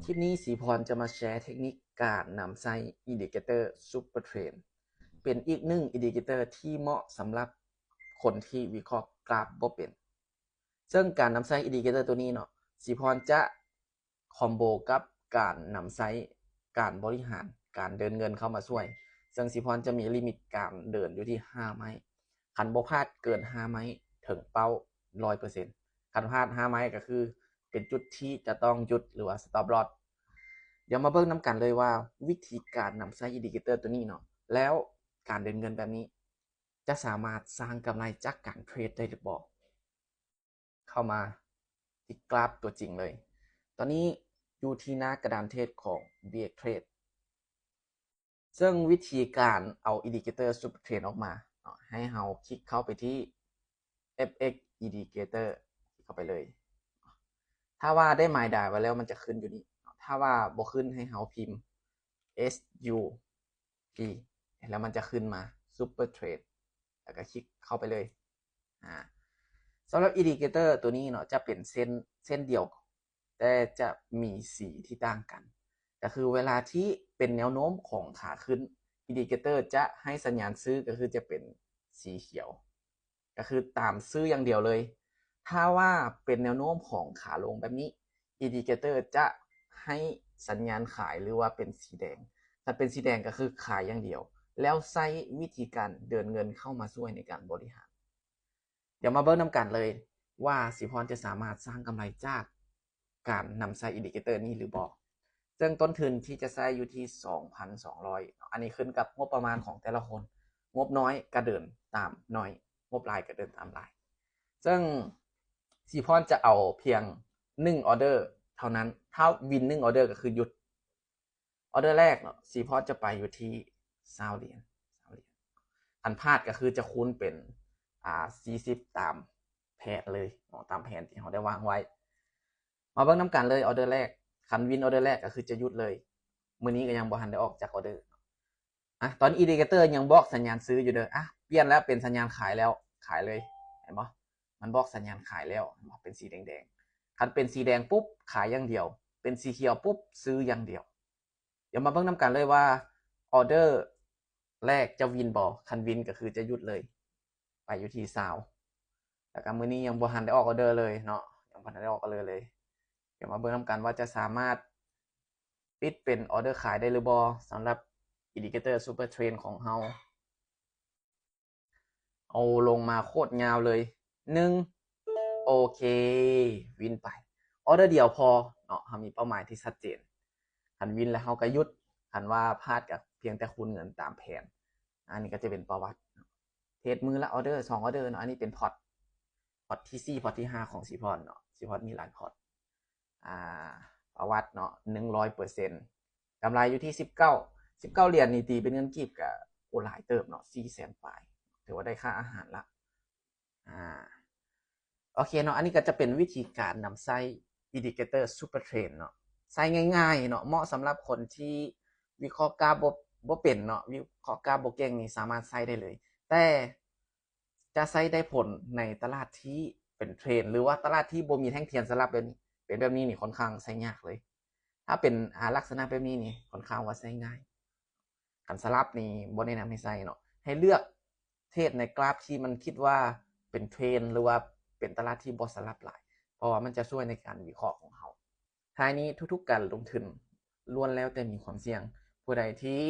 คลิปนี้สีพรจะมาแชร์เทคนิคการนำใช้อินดิเคเตอร์ซูเปอร์เทรนเป็นอีกหนึ่งอินดิเคเตอร์ที่เหมาะสำหรับคนที่วิเคราะห์กราฟบ่เป็นซึ่งการนำใช้อินดิเคเตอร์ตัวนี้เนาะสีพรจะคอมโบกับการนำใช้การบริหารการเดินเงินเข้ามาช่วยซึ่งสีพรจะมีลิมิตการเดินอยู่ที่5ไม้คันบ่พลาดเกิน5ไม้ถึงเป้า 100%คันพลาด5ไม้ก็คือเป็นจุดที่จะต้องหยุดหรือว่า stop loss เดี๋ยวมาเบิ่งน้ำกันเลยว่าวิธีการนำใช้อินดิเคเตอร์ตัวนี้เนาะแล้วการเดินเงินแบบนี้จะสามารถสร้างกำไรจากการเทรดได้หรือเปล่าเข้ามาที่กราฟตัวจริงเลยตอนนี้อยู่ที่หน้ากระดานเทรดของ BX Trade ซึ่งวิธีการเอาอินดิเคเตอร์ซูเปอร์เทรนออกมาให้เราคลิกเข้าไปที่ FX Indicator เข้าไปเลยถ้าว่าได้หมายด่าไว้แล้วมันจะขึ้นอยู่นี่ถ้าว่าบ่ขึ้นให้เราพิมพ์ SUP แล้วมันจะขึ้นมา Super Trade แล้วก็คลิกเข้าไปเลยสำหรับอินดิเคเตอร์ตัวนี้เนาะจะเป็นเส้นเดียวแต่จะมีสีที่ต่างกันก็คือเวลาที่เป็นแนวโน้มของขาขึ้นอินดิเคเตอร์จะให้สัญญาณซื้อก็คือจะเป็นสีเขียวก็คือตามซื้ออย่างเดียวเลยถ้าว่าเป็นแนวโน้มของขาลงแบบนี้อินดิเคเตอร์จะให้สัญญาณขายหรือว่าเป็นสีแดงถ้าเป็นสีแดงก็คือขายอย่างเดียวแล้วใช้วิธีการเดินเงินเข้ามาช่วยในการบริหารเดี๋ยวมาเบิ้งนำกันเลยว่าสีพรจะสามารถสร้างกำไรจากการนำใช้อินดิเคเตอร์นี้หรือบอกซึ่งต้นทุนที่จะใช้อยู่ที่ 2,200 อันนี้ขึ้นกับงบประมาณของแต่ละคนงบน้อยก็เดินตามน้อยงบหลายก็เดินตามหลายซึ่งสีพรจะเอาเพียง1ออเดอร์เท่านั้นถ้าวิน1ออเดอร์ก็คือหยุดออเดอร์แรกเนาะสีพรจะไปอยู่ที่20เหรียญอันพลาดก็คือจะคูณเป็น40ตามแผนเลยตามแผนที่เราได้วางไว้มาเบิ่งน้ำกันเลยออเดอร์แรกคันวินออเดอร์แรกก็คือจะหยุดเลยมื้อนี้ก็ยังบ่ทันได้ออกจากออเดอร์ตอนอินดิเคเตอร์ยังบอกสัญญาณซื้ออยู่เด้อเปลี่ยนแล้วเป็นสัญญาณขายแล้วขายเลยเห็นบ่มันบอกสัญญาณขายแล้วเป็นสีแดงๆคันเป็นสีแดงปุ๊บขายอย่างเดียวเป็นสีเขียวปุ๊บซื้ออย่างเดียวเดี๋ยวมาเบิ่งน้ำกันเลยว่าออเดอร์แรกจะวินบ่คันวินก็คือจะหยุดเลยไปอยู่ที่20แต่มื้อนี้ยังบ่ทันได้ออกออเดอร์เลยเนาะยังบ่ทันได้ออกออเดอร์เลยเดี๋ยวมาเบิ่งน้ำกันว่าจะสามารถปิดเป็นออเดอร์ขายได้หรือบ่สำหรับอินดิเคเตอร์ซูเปอร์เทรนของเราเอาลงมาโคตรยาวเลย1โอเควินไปออเดอร์เดียวพอเนาะเรามีเป้าหมายที่ชัดเจนคันวินแล้วเราก็หยุดคันว่าพลาดกับเพียงแต่คูณเงินตามแผนอันนี้ก็จะเป็นประวัติเทรดมือละออเดอร์2ออเดอร์เนาะอันนี้เป็นพอร์ตที่4พอร์ตที่5ของสีพรเนาะสีพรมีหลายพอร์ตประวัติเนาะ100%กำไรอยู่ที่19เหรียญนี่ตีเป็นเงินกีบกับโอหลายเติบเนาะ400,000ปลายถือว่าได้ค่าอาหารละโอเคเนาะอันนี้ก็จะเป็นวิธีการนำไส้อินดิเคเตอร์ซูเปอร์เทรนเนาะไส้ง่ายๆเนาะเหมาะสำหรับคนที่วิเคราะห์กราฟบ่เป็นเนาะวิเคราะห์กราฟบ่เก่งนี่สามารถใส่ได้เลยแต่จะใส่ได้ผลในตลาดที่เป็นเทรนหรือว่าตลาดที่บ่มีแท่งเทียนสลับแบบนี้เป็นแบบนี้นี่ค่อนข้างใช้ยากเลยถ้าเป็นลักษณะแบบนี้นี่ค่อนข้างว่าใช้ง่ายคันสลับนี่บ่แนะนำให้ใส่เนาะให้เลือกเทรดในกราฟที่มันคิดว่าเป็นเทรนหรือว่าเป็นตลาดที่บ่สลับหลายเพราะว่ามันจะช่วยในการวิเคราะห์ของเราท้ายนี้ทุกๆการลงทุนล้วนแล้วแต่มีความเสี่ยงผู้ใดที่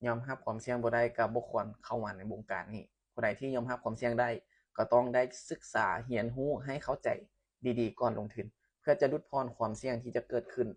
ยอมรับความเสี่ยงบ่ได้ก็บ่ควรเข้ามาในวงการนี้ผู้ใดที่ยอมรับความเสี่ยงได้ก็ต้องได้ศึกษาเรียนรู้ให้เข้าใจดีๆก่อนลงทุนเพื่อจะลดพรความเสี่ยงที่จะเกิดขึ้น